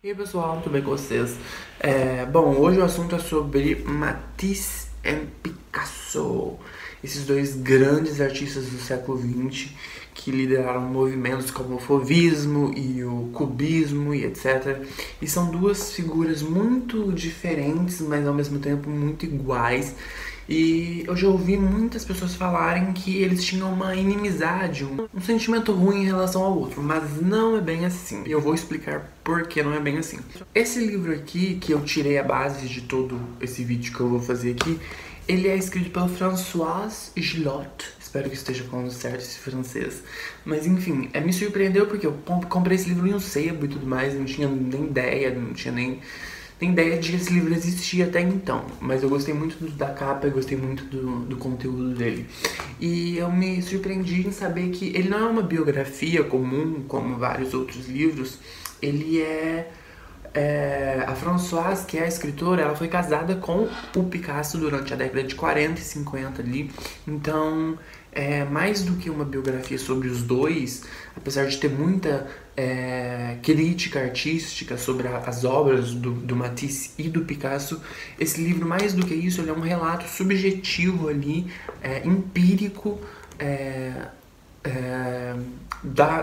E aí pessoal, tudo bem com vocês? Bom, hoje o assunto é sobre Matisse e Picasso, esses dois grandes artistas do século XX que lideraram movimentos como o Fauvismo e o Cubismo e etc. E são duas figuras muito diferentes, mas ao mesmo tempo muito iguais. E eu já ouvi muitas pessoas falarem que eles tinham uma inimizade, um sentimento ruim em relação ao outro, mas não é bem assim. E eu vou explicar por que não é bem assim. Esse livro aqui, que eu tirei a base de todo esse vídeo que eu vou fazer aqui, ele é escrito pelo François Gillot. Espero que esteja falando certo esse francês. Mas enfim, me surpreendeu porque eu comprei esse livro em um sebo e tudo mais, não tinha nem ideia, não tinha nem ideia de que esse livro existia até então, mas eu gostei muito da capa e gostei muito do conteúdo dele. E eu me surpreendi em saber que ele não é uma biografia comum, como vários outros livros. Ele a Françoise, que é a escritora, ela foi casada com o Picasso durante a década de 40 e 50 ali. Então, mais do que uma biografia sobre os dois, apesar de ter muita crítica artística sobre as obras do Matisse e do Picasso, esse livro, mais do que isso, ele é um relato subjetivo ali, empírico,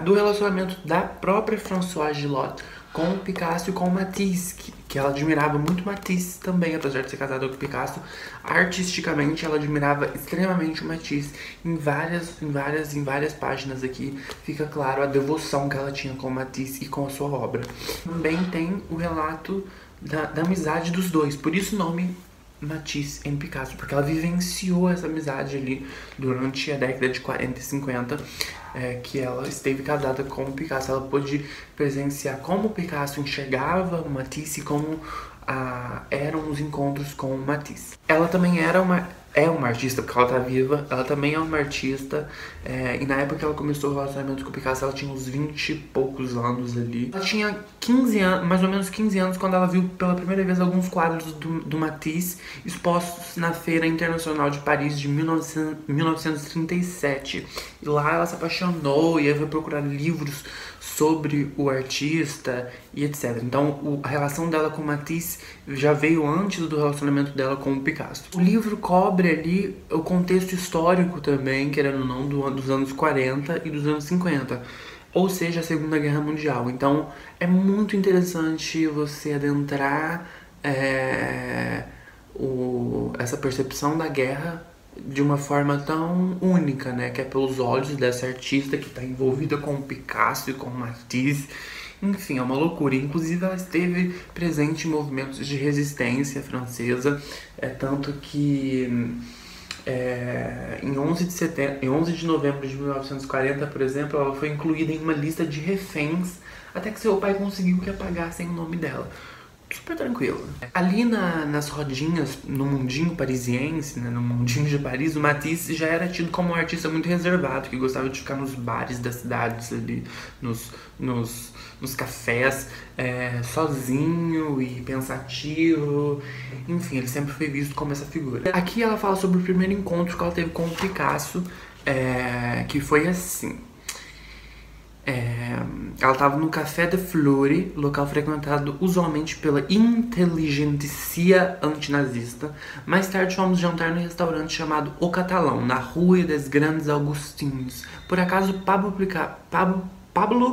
do relacionamento da própria Françoise Gillot com o Picasso e com o Matisse, que ela admirava muito Matisse também, apesar de ser casada com o Picasso. Artisticamente, ela admirava extremamente o Matisse. Em várias páginas aqui fica claro a devoção que ela tinha com o Matisse e com a sua obra. Também tem o relato da amizade dos dois, por isso o nome Matisse e Picasso, porque ela vivenciou essa amizade ali durante a década de 40 e 50, que ela esteve casada com o Picasso. Ela pôde presenciar como o Picasso enxergava o Matisse e como eram os encontros com o Matisse. Ela também é uma artista, porque ela tá viva, ela também é uma artista, e na época que ela começou o relacionamento com o Picasso, ela tinha uns 20 e poucos anos ali. Ela tinha 15 anos, mais ou menos 15 anos, quando ela viu pela primeira vez alguns quadros do Matisse expostos na Feira Internacional de Paris de 1937. E lá ela se apaixonou e foi procurar livros sobre o artista e etc. Então a relação dela com o Matisse já veio antes do relacionamento dela com o Picasso. O livro cobre ali o contexto histórico também, querendo ou não, dos anos 40 e dos anos 50. Ou seja, a Segunda Guerra Mundial. Então é muito interessante você adentrar essa percepção da guerra de uma forma tão única, né? Que é pelos olhos dessa artista que está envolvida com o Picasso e com o Matisse. Enfim, é uma loucura. Inclusive, ela esteve presente em movimentos de resistência francesa, tanto que em 11 de novembro de 1940, por exemplo, ela foi incluída em uma lista de reféns até que seu pai conseguiu que apagassem o nome dela. Super tranquilo. Ali nas rodinhas, no mundinho parisiense, né, no mundinho de Paris, o Matisse já era tido como um artista muito reservado, que gostava de ficar nos bares das cidades ali, nos cafés, sozinho e pensativo. Enfim, ele sempre foi visto como essa figura. Aqui ela fala sobre o primeiro encontro que ela teve com o Picasso, que foi assim. Ela estava no Café de Flore, local frequentado usualmente pela inteligentsia antinazista. Mais tarde fomos jantar no restaurante chamado O Catalão, na Rua dos Grandes Agostinhos. Por acaso, Pablo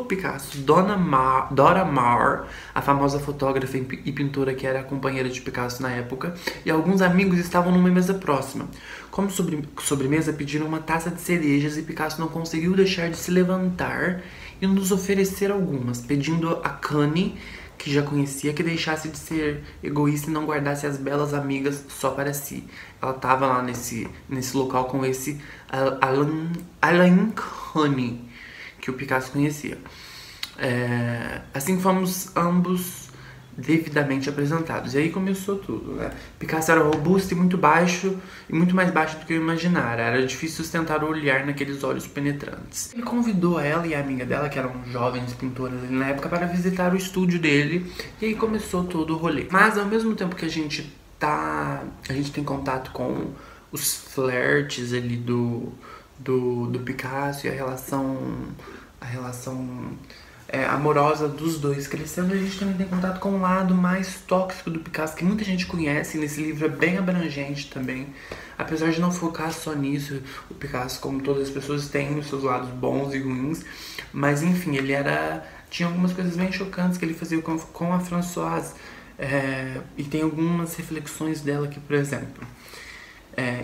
Picasso, Dora Maar, a famosa fotógrafa e pintora que era a companheira de Picasso na época, e alguns amigos estavam numa mesa próxima. Como sobremesa, pediram uma taça de cerejas e Picasso não conseguiu deixar de se levantar e nos oferecer algumas, pedindo a Connie, que já conhecia, que deixasse de ser egoísta e não guardasse as belas amigas só para si. Ela estava lá nesse local com esse Alain Connie, que o Picasso conhecia. Assim fomos ambos devidamente apresentados. E aí começou tudo, né? Picasso era robusto e muito baixo, e muito mais baixo do que eu imaginara. Era difícil sustentar o olhar naqueles olhos penetrantes. Ele convidou ela e a amiga dela, que eram jovens pintoras ali na época, para visitar o estúdio dele, e aí começou todo o rolê. Mas ao mesmo tempo que a gente tem contato com os flertes ali do Picasso e a relação amorosa dos dois crescendo. A gente também tem contato com o lado mais tóxico do Picasso, que muita gente conhece. Nesse livro é bem abrangente também. Apesar de não focar só nisso, o Picasso, como todas as pessoas, tem os seus lados bons e ruins. Mas enfim, tinha algumas coisas bem chocantes que ele fazia com a Françoise. E tem algumas reflexões dela aqui, por exemplo.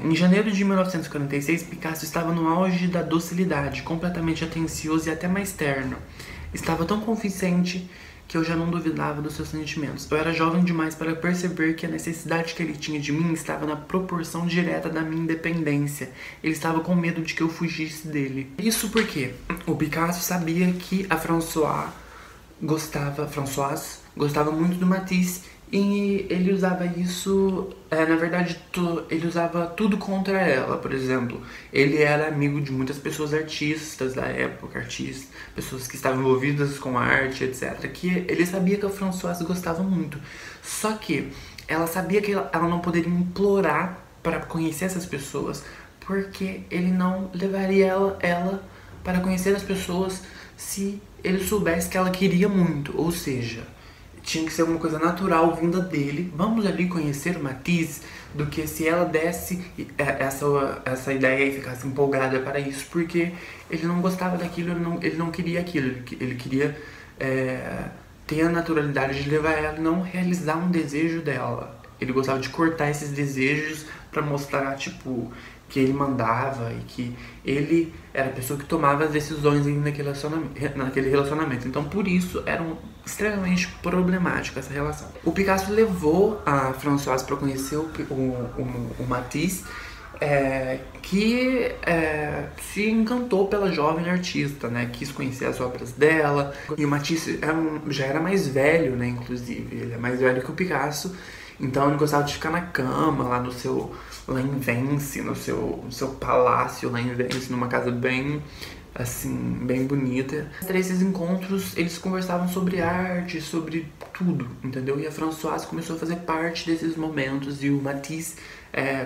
Em janeiro de 1946, Picasso estava no auge da docilidade, completamente atencioso e até mais terno. Estava tão convincente que eu já não duvidava dos seus sentimentos. Eu era jovem demais para perceber que a necessidade que ele tinha de mim estava na proporção direta da minha independência. Ele estava com medo de que eu fugisse dele. Isso porque o Picasso sabia que a Françoise gostava muito do Matisse, e ele usava isso, na verdade, ele usava tudo contra ela. Por exemplo, ele era amigo de muitas pessoas artistas da época, pessoas que estavam envolvidas com arte, etc. Que ele sabia que a Françoise gostava muito. Só que ela sabia que ela não poderia implorar para conhecer essas pessoas, porque ele não levaria ela para conhecer as pessoas se ele soubesse que ela queria muito. Ou seja, tinha que ser uma coisa natural vinda dele. Vamos ali conhecer o Matisse, do que se ela desse essa ideia e ficasse empolgada para isso, porque ele não gostava daquilo, ele não queria aquilo, ele queria ter a naturalidade de levar ela e não realizar um desejo dela. Ele gostava de cortar esses desejos para mostrar, tipo, que ele mandava e que ele era a pessoa que tomava as decisões naquele relacionamento. Então, por isso, era extremamente problemática essa relação. O Picasso levou a Françoise para conhecer o Matisse, que se encantou pela jovem artista, né? Quis conhecer as obras dela. E o Matisse já era mais velho, né? Inclusive, ele é mais velho que o Picasso. Então ele gostava de ficar na cama, lá em Vence, no seu palácio lá em Vence, numa casa bem, assim, bem bonita. Entre esses encontros, eles conversavam sobre arte, sobre tudo, entendeu? E a Françoise começou a fazer parte desses momentos, e o Matisse,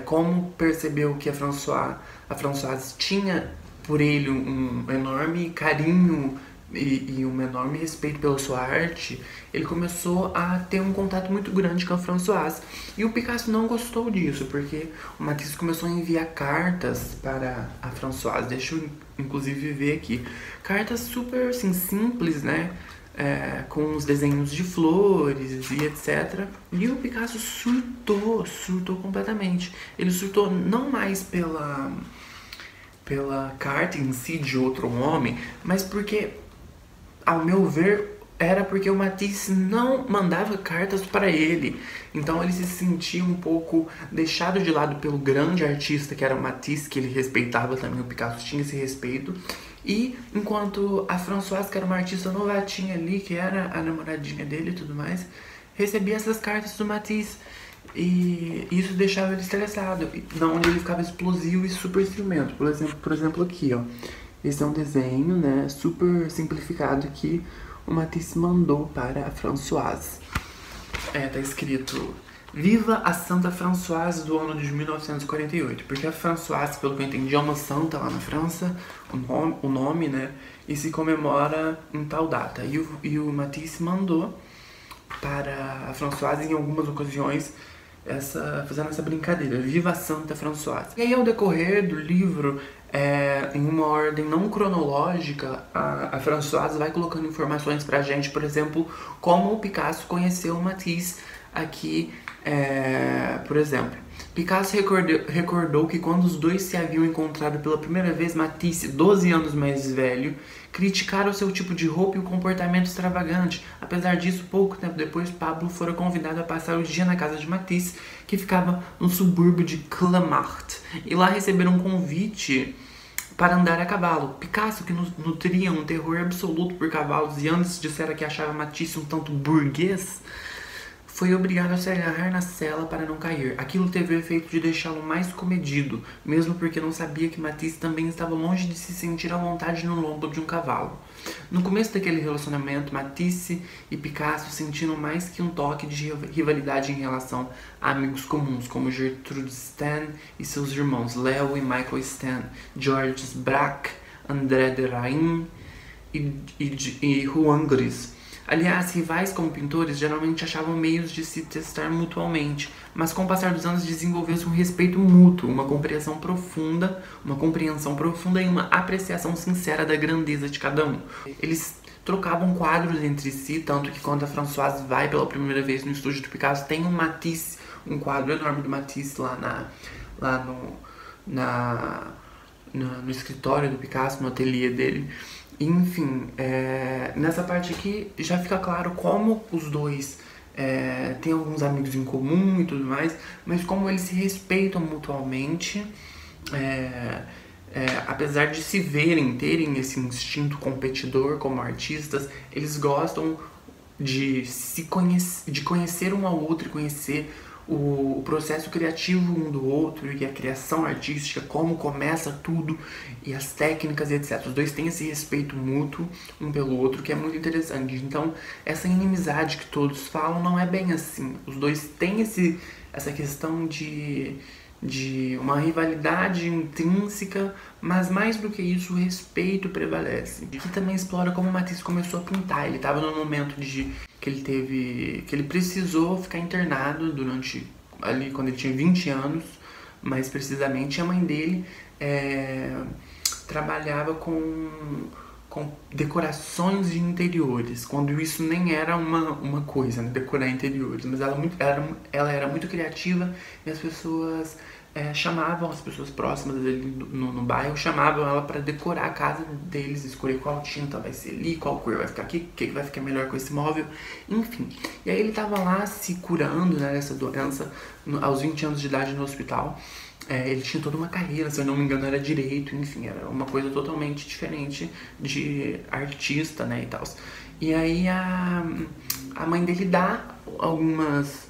como percebeu que a Françoise tinha por ele um enorme carinho e um enorme respeito pela sua arte, ele começou a ter um contato muito grande com a Françoise. E o Picasso não gostou disso, porque o Matisse começou a enviar cartas para a Françoise. Deixa eu, inclusive, ver aqui. Cartas super, assim, simples, né? Com os desenhos de flores e etc. E o Picasso surtou completamente. Ele surtou não mais pela carta em si de outro homem, mas porque, ao meu ver, era porque o Matisse não mandava cartas para ele. Então ele se sentia um pouco deixado de lado pelo grande artista que era o Matisse, que ele respeitava também. O Picasso tinha esse respeito. E enquanto a Françoise, que era uma artista novatinha ali, que era a namoradinha dele e tudo mais, recebia essas cartas do Matisse. E isso deixava ele estressado, onde ele ficava explosivo e super ciumento. Por exemplo aqui, ó. Esse é um desenho, né, super simplificado que o Matisse mandou para a Françoise. Tá escrito: Viva a Santa Françoise do ano de 1948. Porque a Françoise, pelo que eu entendi, é uma santa lá na França, o nome, né, e se comemora em tal data. E o Matisse mandou para a Françoise em algumas ocasiões, fazendo essa brincadeira: Viva a Santa Françoise. E aí, ao decorrer do livro, em uma ordem não cronológica, a Françoise vai colocando informações pra gente, por exemplo, como o Picasso conheceu o Matisse aqui. Por exemplo, Picasso recordou que quando os dois se haviam encontrado pela primeira vez, Matisse, 12 anos mais velho, criticara o seu tipo de roupa e o comportamento extravagante. Apesar disso, pouco tempo depois, Pablo fora convidado a passar o dia na casa de Matisse, que ficava no subúrbio de Clamart, e lá receberam um convite para andar a cavalo. Picasso, que nutria um terror absoluto por cavalos e antes dissera que achava Matisse um tanto burguês, foi obrigado a se agarrar na sela para não cair. Aquilo teve o efeito de deixá-lo mais comedido, mesmo porque não sabia que Matisse também estava longe de se sentir à vontade no lombo de um cavalo. No começo daquele relacionamento, Matisse e Picasso sentiram mais que um toque de rivalidade em relação a amigos comuns, como Gertrude Stein e seus irmãos Leo e Michael Stein, Georges Braque, André Derain e Juan Gris. Aliás, rivais como pintores geralmente achavam meios de se testar mutuamente, mas com o passar dos anos desenvolveu-se um respeito mútuo, uma compreensão profunda e uma apreciação sincera da grandeza de cada um. Eles trocavam quadros entre si, tanto que quando a Françoise vai pela primeira vez no estúdio do Picasso, tem um Matisse, um quadro enorme do Matisse lá no escritório do Picasso, no ateliê dele. Enfim, nessa parte aqui já fica claro como os dois têm alguns amigos em comum e tudo mais, mas como eles se respeitam mutuamente, apesar de se verem, terem esse instinto competidor como artistas, eles gostam de conhecer um ao outro e conhecer o processo criativo um do outro e a criação artística, como começa tudo e as técnicas e etc. Os dois têm esse respeito mútuo um pelo outro, que é muito interessante. Então, essa inimizade que todos falam não é bem assim. Os dois têm essa questão de uma rivalidade intrínseca, mas mais do que isso, o respeito prevalece. E que também explora como o Matisse começou a pintar. Ele estava num momento que ele precisou ficar internado durante, ali quando ele tinha 20 anos, mais precisamente. A mãe dele trabalhava com decorações de interiores, quando isso nem era uma coisa, né, decorar interiores, mas ela era muito criativa e as pessoas chamavam, as pessoas próximas dele no bairro, chamavam ela para decorar a casa deles, escolher qual tinta vai ser ali, qual cor vai ficar aqui, o que vai ficar melhor com esse móvel, enfim. E aí ele tava lá se curando, né, dessa doença, aos 20 anos de idade no hospital. Ele tinha toda uma carreira, se eu não me engano era direito, enfim, era uma coisa totalmente diferente de artista, né, e tal. E aí a mãe dele dá algumas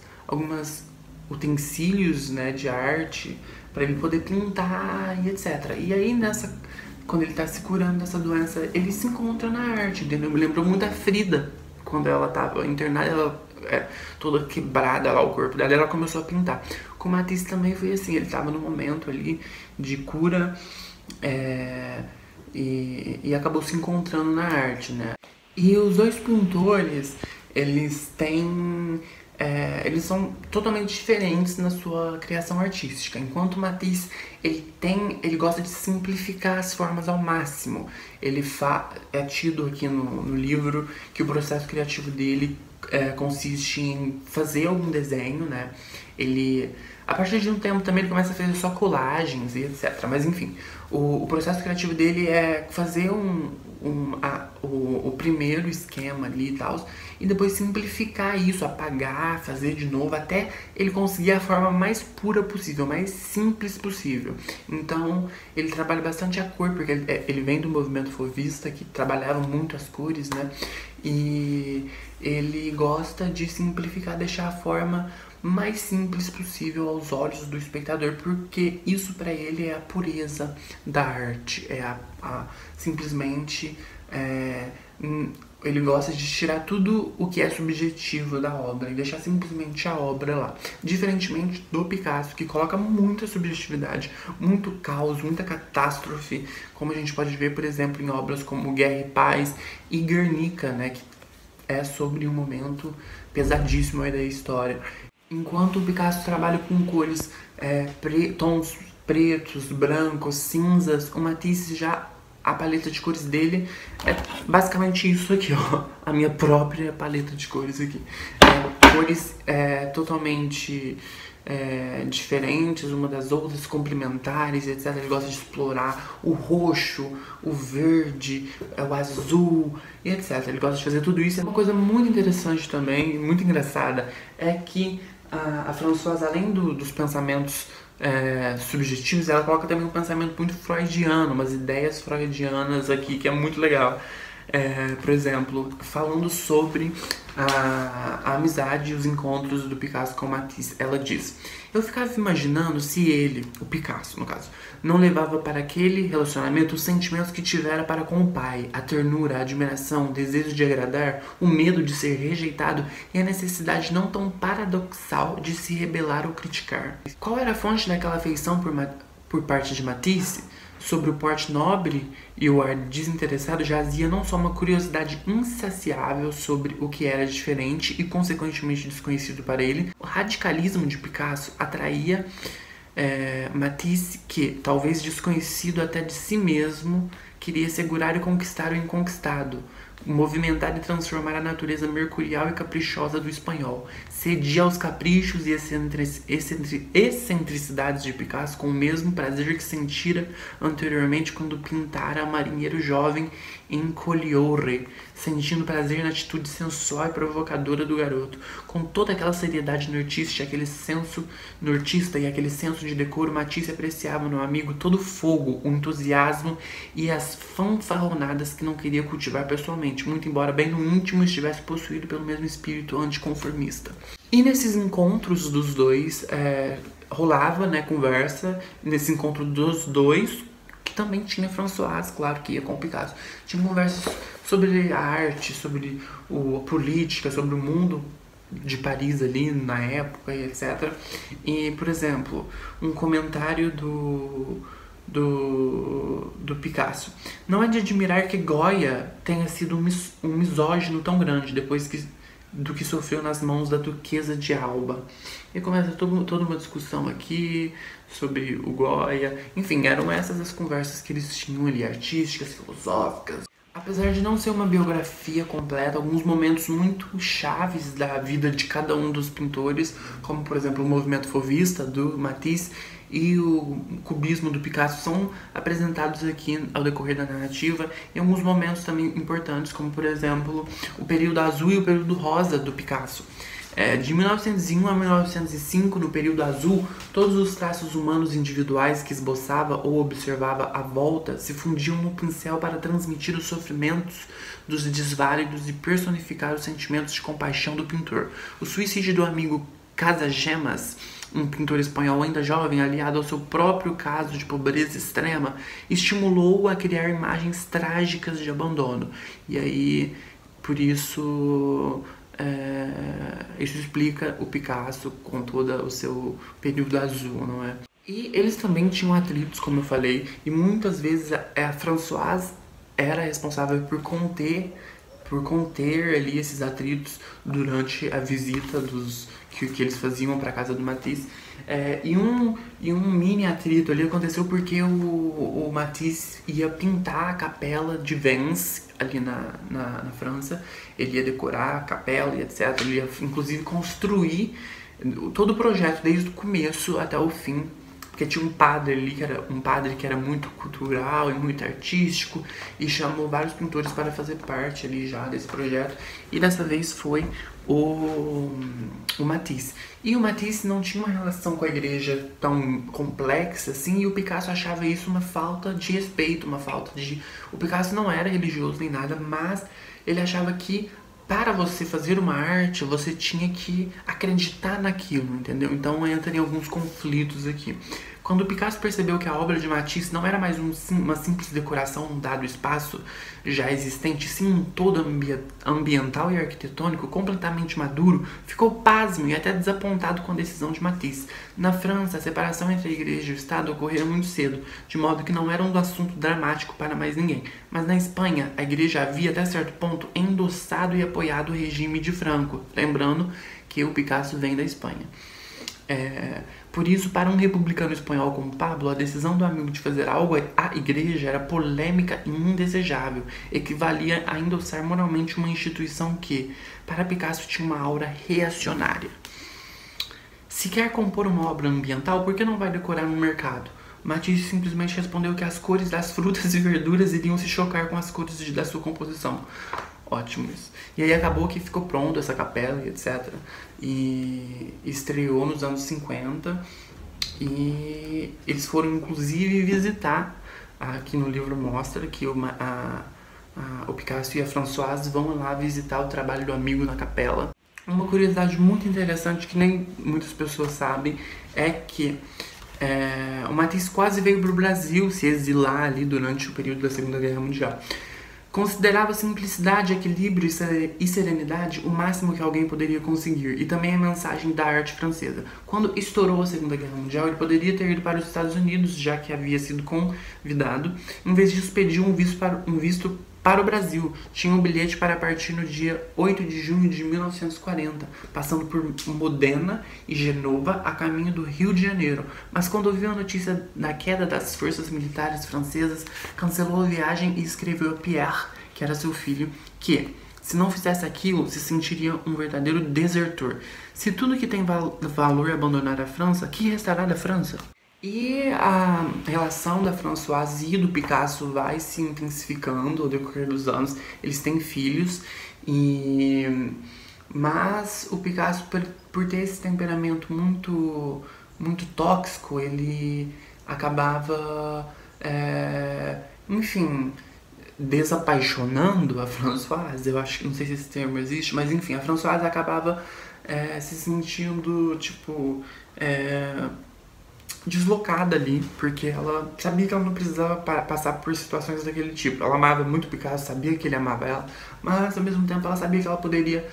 utensílios, né, de arte para ele poder pintar e etc. E aí quando ele tá se curando dessa doença, ele se encontra na arte, entendeu? Me lembrou muito a Frida, quando ela tava internada, ela toda quebrada lá, o corpo dela, ela começou a pintar. Com o Matisse também foi assim, ele tava num momento ali de cura e acabou se encontrando na arte, né? E os dois pintores, eles são totalmente diferentes na sua criação artística. Enquanto o Matisse, ele gosta de simplificar as formas ao máximo. Ele é tido aqui no livro que o processo criativo dele consiste em fazer algum desenho, né? A partir de um tempo também ele começa a fazer só colagens e etc. Mas enfim, o processo criativo dele é fazer o primeiro esquema ali e tal, e depois simplificar isso, apagar, fazer de novo, até ele conseguir a forma mais pura possível, mais simples possível. Então ele trabalha bastante a cor, porque ele vem do movimento fauvista, que trabalhava muito as cores, né? E ele gosta de simplificar, deixar a forma mais simples possível aos olhos do espectador, porque isso para ele é a pureza da arte, simplesmente ele gosta de tirar tudo o que é subjetivo da obra e deixar simplesmente a obra lá. Diferentemente do Picasso, que coloca muita subjetividade, muito caos, muita catástrofe, como a gente pode ver, por exemplo, em obras como Guerra e Paz e Guernica, né, que é sobre um momento pesadíssimo aí da história. Enquanto o Picasso trabalha com cores, tons pretos, brancos, cinzas, o Matisse já, a paleta de cores dele é basicamente isso aqui, ó. A minha própria paleta de cores aqui. Cores totalmente diferentes uma das outras, complementares, etc. Ele gosta de explorar o roxo, o verde, o azul, e etc. Ele gosta de fazer tudo isso. Uma coisa muito interessante também, muito engraçada, é que a Françoise, além dos pensamentos subjetivos, ela coloca também um pensamento muito freudiano, umas ideias freudianas aqui, que é muito legal. Por exemplo, falando sobre a amizade e os encontros do Picasso com Matisse, ela diz: eu ficava imaginando se ele, o Picasso no caso, não levava para aquele relacionamento os sentimentos que tivera para com o pai, a ternura, a admiração, o desejo de agradar, o medo de ser rejeitado e a necessidade não tão paradoxal de se rebelar ou criticar. Qual era a fonte daquela afeição por parte de Matisse? sobre o porte nobre e o ar desinteressado jazia não só uma curiosidade insaciável sobre o que era diferente e consequentemente desconhecido para ele, o radicalismo de Picasso atraía Matisse, que, talvez desconhecido até de si mesmo, queria segurar e conquistar o inconquistado, movimentar e transformar a natureza mercurial e caprichosa do espanhol. Cedia aos caprichos e excentricidades de Picasso com o mesmo prazer que sentira anteriormente quando pintara marinheiro jovem em Collioure, sentindo prazer na atitude sensual e provocadora do garoto. Com toda aquela seriedade nortista e aquele senso de decoro, Matisse apreciava no amigo todo o fogo, o entusiasmo e as fanfarronadas que não queria cultivar pessoalmente, muito embora bem no íntimo estivesse possuído pelo mesmo espírito anticonformista. E nesses encontros dos dois, rolava, conversa, nesse encontro dos dois, que também tinha Françoise, claro que ia com o Picasso. Tinha conversas sobre a arte, sobre a política, sobre o mundo de Paris ali na época e etc. E, por exemplo, um comentário do Picasso. Não é de admirar que Goya tenha sido um misógino tão grande depois do que sofreu nas mãos da Duquesa de Alba. E começa toda uma discussão aqui sobre o Goya. Enfim, eram essas as conversas que eles tinham ali, artísticas, filosóficas. Apesar de não ser uma biografia completa, alguns momentos muito chaves da vida de cada um dos pintores, como por exemplo o movimento fauvista do Matisse e o cubismo do Picasso, são apresentados aqui ao decorrer da narrativa, em alguns momentos também importantes, como por exemplo o período azul e o período rosa do Picasso. De 1901 a 1905, no período azul, todos os traços humanos individuais que esboçava ou observava à volta se fundiam no pincel para transmitir os sofrimentos dos desválidos e personificar os sentimentos de compaixão do pintor. O suicídio do amigo Casagemas, um pintor espanhol ainda jovem, aliado ao seu próprio caso de pobreza extrema, estimulou-o a criar imagens trágicas de abandono. E aí, por isso... isso explica o Picasso com todo o seu período azul, não é? E eles também tinham atritos, como eu falei, e muitas vezes a Françoise era responsável por conter ali esses atritos durante a visita que eles faziam para a casa do Matisse. E um mini atrito ali aconteceu porque o Matisse ia pintar a capela de Vence ali na França. Ele ia decorar a capela e etc. Ele ia inclusive construir todo o projeto desde o começo até o fim, porque tinha um padre ali que era muito cultural e muito artístico e chamou vários pintores para fazer parte ali já desse projeto, e dessa vez foi o Matisse. E o Matisse não tinha uma relação com a igreja tão complexa assim, e o Picasso achava isso uma falta de respeito, o Picasso não era religioso nem nada, mas ele achava que para você fazer uma arte, você tinha que acreditar naquilo, entendeu? Então entra em alguns conflitos aqui. Quando Picasso percebeu que a obra de Matisse não era mais uma simples decoração num dado espaço já existente, sim um todo ambiental e arquitetônico completamente maduro, ficou pasmo e até desapontado com a decisão de Matisse. Na França, a separação entre a igreja e o Estado ocorreu muito cedo, de modo que não era um assunto dramático para mais ninguém. Mas na Espanha, a igreja havia até certo ponto endossado e apoiado o regime de Franco, lembrando que o Picasso vem da Espanha. Por isso, para um republicano espanhol como Pablo, a decisão do amigo de fazer algo à igreja era polêmica e indesejável, equivalia a endossar moralmente uma instituição que, para Picasso, tinha uma aura reacionária. Se quer compor uma obra ambiental, por que não vai decorar um mercado? Matisse simplesmente respondeu que as cores das frutas e verduras iriam se chocar com as cores da sua composição. Ótimo isso. E aí acabou que ficou pronto essa capela e etc. E estreou nos anos 50. E eles foram inclusive visitar, aqui no livro mostra que o Picasso e a Françoise vão lá visitar o trabalho do amigo na capela. Uma curiosidade muito interessante que nem muitas pessoas sabem é que o Matisse quase veio para o Brasil se exilar ali durante o período da Segunda Guerra Mundial. Considerava simplicidade, equilíbrio e serenidade o máximo que alguém poderia conseguir, e também a mensagem da arte francesa. Quando estourou a Segunda Guerra Mundial, ele poderia ter ido para os Estados Unidos, já que havia sido convidado. Em vez disso, pediu um visto para o Brasil. Tinha um bilhete para partir no dia 8 de junho de 1940, passando por Modena e Genova, a caminho do Rio de Janeiro. Mas quando ouviu a notícia da queda das forças militares francesas, cancelou a viagem e escreveu a Pierre, que era seu filho, que, se não fizesse aquilo, se sentiria um verdadeiro desertor. Se tudo que tem valor é abandonar a França, que restará da França? E a relação da Françoise e do Picasso vai se intensificando ao decorrer dos anos. Eles têm filhos, mas o Picasso, por ter esse temperamento muito tóxico, ele acabava, enfim, desapaixonando a Françoise. Eu acho que, não sei se esse termo existe, mas enfim, a Françoise acabava se sentindo, tipo, deslocada ali, porque ela sabia que ela não precisava passar por situações daquele tipo. Ela amava muito Picasso, sabia que ele amava ela, mas ao mesmo tempo ela sabia que ela poderia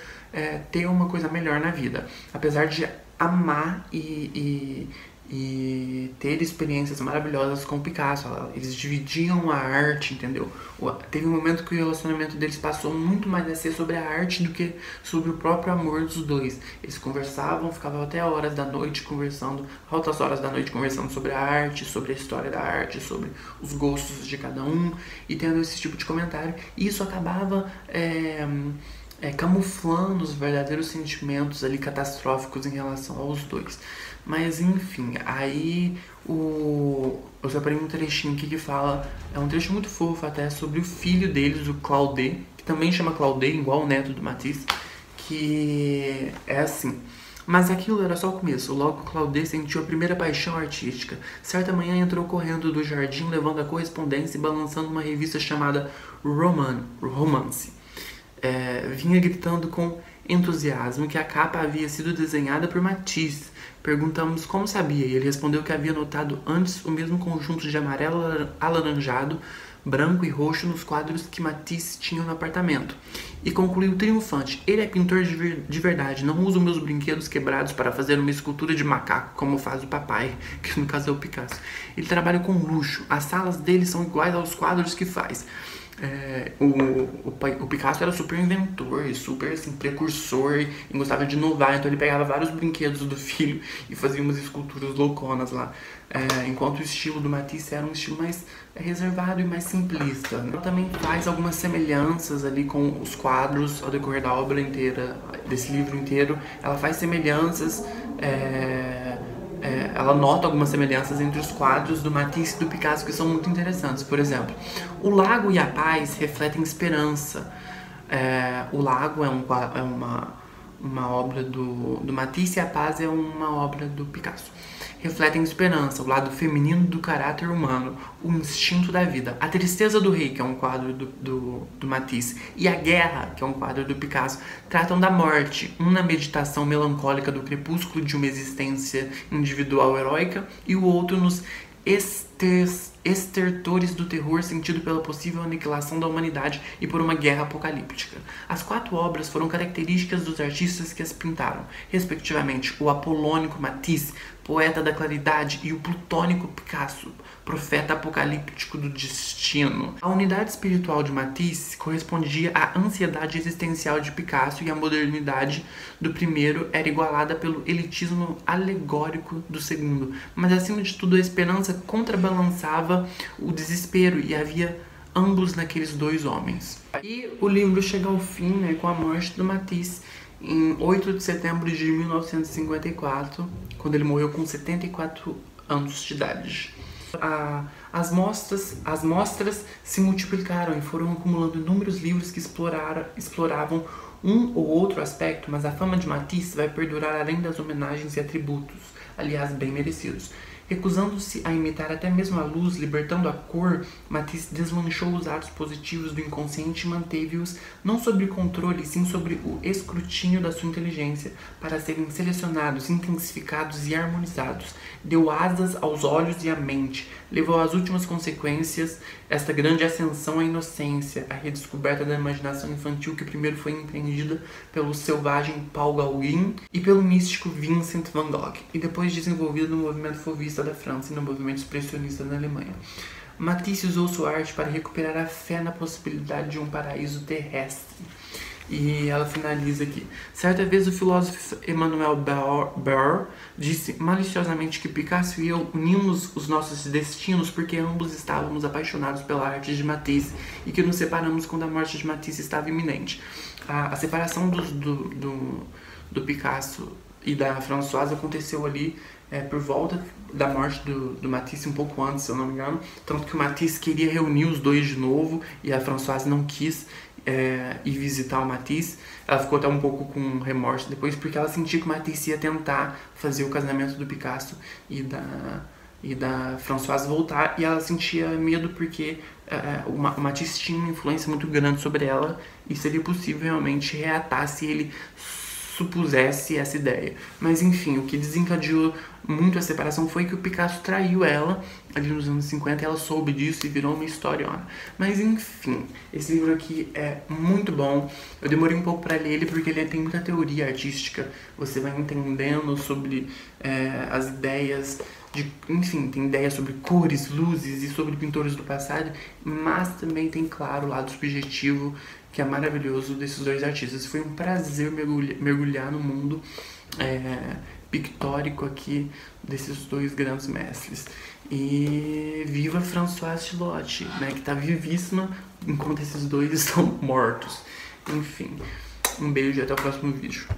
ter uma coisa melhor na vida. Apesar de amar e ter experiências maravilhosas com Picasso, eles dividiam a arte, entendeu? Teve um momento que o relacionamento deles passou muito mais a ser sobre a arte do que sobre o próprio amor dos dois. Eles conversavam, ficavam até horas da noite conversando, altas horas da noite conversando sobre a arte, sobre a história da arte, sobre os gostos de cada um, e tendo esse tipo de comentário. E isso acabava camuflando os verdadeiros sentimentos ali catastróficos em relação aos dois. Mas enfim, aí eu separei um trechinho aqui que fala, é um trecho muito fofo até, sobre o filho deles, o Claude, que também chama Claude, igual o neto do Matisse, que é assim: mas aquilo era só o começo. Logo Claude sentiu a primeira paixão artística. Certa manhã entrou correndo do jardim, levando a correspondência e balançando uma revista chamada Romance. Vinha gritando com entusiasmo que a capa havia sido desenhada por Matisse. Perguntamos como sabia, e ele respondeu que havia notado antes o mesmo conjunto de amarelo alaranjado, branco e roxo nos quadros que Matisse tinha no apartamento. E concluiu triunfante: ele é pintor de verdade, não usa meus brinquedos quebrados para fazer uma escultura de macaco, como faz o papai, que no caso é o Picasso. Ele trabalha com luxo, as salas dele são iguais aos quadros que faz. O Picasso era super inventor e super assim, precursor e gostava de inovar, então ele pegava vários brinquedos do filho e fazia umas esculturas louconas lá, enquanto o estilo do Matisse era um estilo mais reservado e mais simplista. Ela também faz algumas semelhanças ali com os quadros ao decorrer da obra inteira, desse livro inteiro. Ela faz semelhanças, ela nota algumas semelhanças entre os quadros do Matisse e do Picasso que são muito interessantes. Por exemplo, o lago e a paz refletem esperança. O lago é uma obra do Matisse e a paz é uma obra do Picasso. Refletem esperança, o lado feminino do caráter humano, o instinto da vida. A tristeza do rei, que é um quadro do Matisse, e a guerra, que é um quadro do Picasso, tratam da morte, um na meditação melancólica do crepúsculo de uma existência individual heróica, e o outro nos estertores do terror sentido pela possível aniquilação da humanidade e por uma guerra apocalíptica. As 4 obras foram características dos artistas que as pintaram, respectivamente o apolônico Matisse, poeta da claridade, e o plutônico Picasso, profeta apocalíptico do destino. A unidade espiritual de Matisse correspondia à ansiedade existencial de Picasso, e a modernidade do primeiro era igualada pelo elitismo alegórico do segundo. Mas acima de tudo, a esperança contrabalançava o desespero, e havia ambos naqueles dois homens. E o livro chega ao fim, né, com a morte do Matisse em 8 de setembro de 1954, quando ele morreu com 74 anos de idade. As mostras se multiplicaram e foram acumulando inúmeros livros que exploravam um ou outro aspecto, mas a fama de Matisse vai perdurar além das homenagens e atributos, aliás, bem merecidos. Recusando-se a imitar até mesmo a luz, libertando a cor, Matisse deslanchou os atos positivos do inconsciente e manteve-os não sob controle, sim sobre o escrutínio da sua inteligência, para serem selecionados, intensificados e harmonizados. Deu asas aos olhos e à mente, levou às últimas consequências esta grande ascensão à inocência, a redescoberta da imaginação infantil que primeiro foi empreendida pelo selvagem Paul Gauguin e pelo místico Vincent van Gogh, e depois desenvolvida no movimento fauvista da França e no movimento expressionista da Alemanha. Matisse usou sua arte para recuperar a fé na possibilidade de um paraíso terrestre. E ela finaliza aqui. Certa vez o filósofo Emmanuel Barr disse maliciosamente que Picasso e eu unimos os nossos destinos porque ambos estávamos apaixonados pela arte de Matisse e que nos separamos quando a morte de Matisse estava iminente. A separação do Picasso e da Françoise aconteceu ali por volta da morte do Matisse, um pouco antes, se eu não me engano. Tanto que o Matisse queria reunir os dois de novo e a Françoise não quis ir visitar o Matisse. Ela ficou até um pouco com remorso depois, porque ela sentia que o Matisse ia tentar fazer o casamento do Picasso e da Françoise voltar, e ela sentia medo porque o Matisse tinha uma influência muito grande sobre ela e seria possível realmente reatar se ele supusesse essa ideia. Mas enfim, o que desencadeou muito a separação foi que o Picasso traiu ela ali nos anos 50 e ela soube disso e virou uma historiona. Mas enfim, esse livro aqui é muito bom. Eu demorei um pouco para ler ele porque ele tem muita teoria artística. Você vai entendendo sobre as ideias enfim, tem ideias sobre cores, luzes e sobre pintores do passado, mas também tem, claro, o lado subjetivo, que é maravilhoso, desses dois artistas. Foi um prazer mergulhar no mundo pictórico aqui desses dois grandes mestres. E viva Françoise Chilotte, né, que tá vivíssima enquanto esses dois estão mortos. Enfim, um beijo e até o próximo vídeo.